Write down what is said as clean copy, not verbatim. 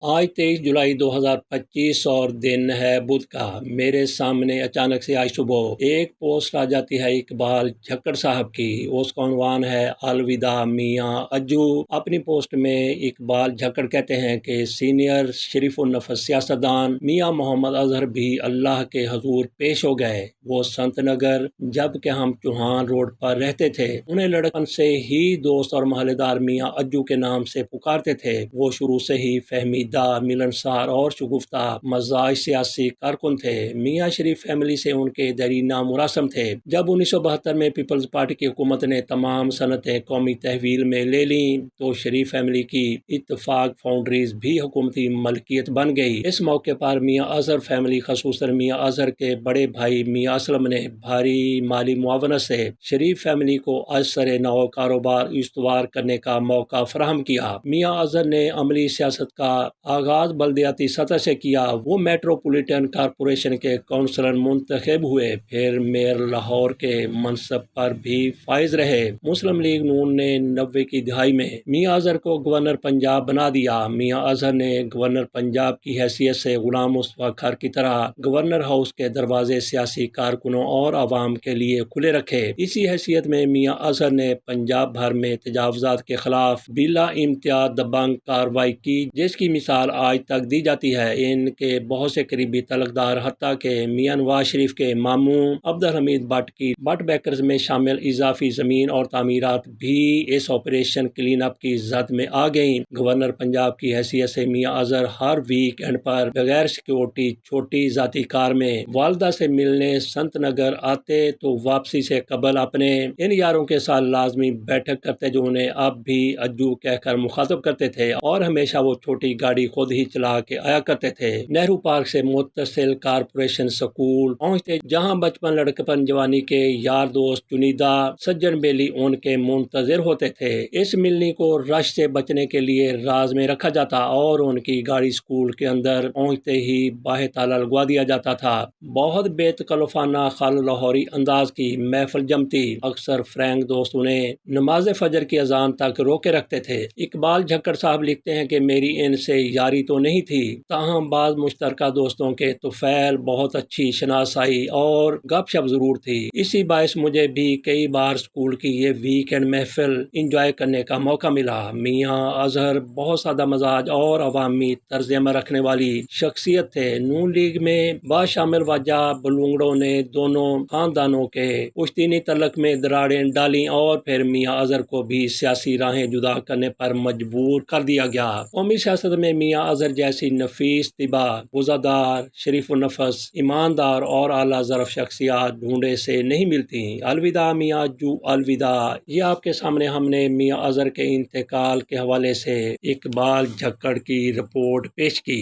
آج 23 جولائی 2025 اور دن ہے بدھ کا۔ میرے سامنے اچانک سے آج صبح ایک پوسٹ آ جاتی ہے اقبال جھکڑ صاحب کی۔ اس کا عنوان ہے الوداع میاں اجو۔ اپنی پوسٹ میں اقبال جھکڑ کہتے ہیں کہ سینئر شریف النفس سیاستدان میاں محمد اظہر بھی اللہ کے حضور پیش ہو گئے۔ وہ سنت نگر جبکہ ہم چوہان روڈ پر رہتے تھے انہیں لڑکپن سے ہی دوست اور محلے دار میاں اجو کے نام سے پکارتے تھے۔ وہ شروع سے ہی فہمیدہ، ملنسار اور شگفتہ مزاج سیاسی کارکن تھے۔ میاں شریف فیملی سے ان کے دیرینہ مراسم تھے۔ جب 1972 میں پیپلز پارٹی کی حکومت نے تمام صنعتیں قومی تحویل میں لے لیں تو شریف فیملی کی اتفاق فاؤنڈریز بھی حکومتی ملکیت بن گئی۔ اس موقع پر میاں اظہر فیملی خصوصاً میاں اظہر کے بڑے بھائی میاں اسلم نے بھاری مالی معاونت سے شریف فیملی کو از سر نو کاروبار استوار کرنے کا موقع فراہم کیا۔ میاں اظہر نے عملی سیاست کا آغاز بلدیاتی سطح سے کیا۔ وہ میٹروپولیٹن کارپوریشن کے کونسلر منتخب ہوئے، پھر میئر لاہور کے منصب پر بھی فائز رہے۔ مسلم لیگ نون نے 90 کی دہائی میں میاں اظہر کو گورنر پنجاب بنا دیا۔ میاں اظہر نے گورنر پنجاب کی حیثیت سے غلام مصطفیٰ کھر کی طرح گورنر ہاؤس کے دروازے سیاسی کارکنوں اور عوام کے لیے کھلے رکھے۔ اسی حیثیت میں میاں اظہر نے پنجاب بھر میں تجاوزات کے خلاف بلا امتیاز دبنگ کارروائی کی، جس کی مثال آج تک دی جاتی ہے۔ ان کے بہت سے قریبی تعلقدار حتیٰ کہ میاں نواز شریف کے ماموں عبدالحمید بٹ کی بٹ بیکرز میں شامل اضافی زمین اور تعمیرات بھی اس آپریشن کلین اپ کی زد میں آ گئیں۔ گورنر پنجاب کی حیثیت سے میاں اظہر ہر ویک اینڈ پر بغیر سیکورٹی چھوٹی ذاتی کار میں والدہ سے ملنے سنت نگر آتے تو واپسی سے قبل اپنے ان یاروں کے ساتھ لازمی بیٹھک کرتے جو انہیں اب بھی اجو کہہ کر مخاطب کرتے تھے، اور ہمیشہ وہ چھوٹی گاڑی خود ہی چلا کے آیا کرتے تھے۔ نہرو پارک سے متصل کارپوریشن سکول پہنچتے جہاں بچپن لڑکپن جوانی کے یار دوست چنیدہ سجن بیلی ان کے منتظر ہوتے تھے۔ اس ملنی کو رش سے بچنے کے لیے راز میں رکھا جاتا اور ان کی گاڑی سکول کے اندر پہنچتے ہی باہر تالا لگوا دیا جاتا تھا۔ بہت بے تکلفانہ خال لاہوری انداز کی محفل جمتی، اکثر فرینک دوست انہیں نماز فجر کی اذان تک روکے رکھتے تھے۔ اقبال جھکڑ صاحب لکھتے ہیں کہ میری ان سے یاری تو نہیں تھی، تاہم بعض مشترکہ دوستوں کے طفیل بہت اچھی شناسائی اور گپ شپ ضرور تھی۔ اسی باعث مجھے بھی کئی بار اسکول کی یہ ویک اینڈ محفل انجوائے کرنے کا موقع ملا۔ میاں اظہر بہت سادہ مزاج اور عوامی طرز عمل رکھنے والی شخصیت تھے۔ نون لیگ میں باشامل واجہ بلونگڑوں نے دونوں خاندانوں کے پشتینی تعلق میں دراڑیں ڈالیں اور پھر میاں اظہر کو بھی سیاسی راہیں جدا کرنے پر مجبور کر دیا گیا۔ قومی سیاست میں میاں اظہر جیسی نفیس طبع، وزادار، شریف النفس، ایماندار اور اعلیٰ ظرف شخصیات ڈھونڈے سے نہیں ملتی۔ الوداع میاں اجو، الوداع۔ یہ آپ کے سامنے ہم نے میاں اظہر کے انتقال کے حوالے سے اقبال جھکڑ کی رپورٹ پیش کی۔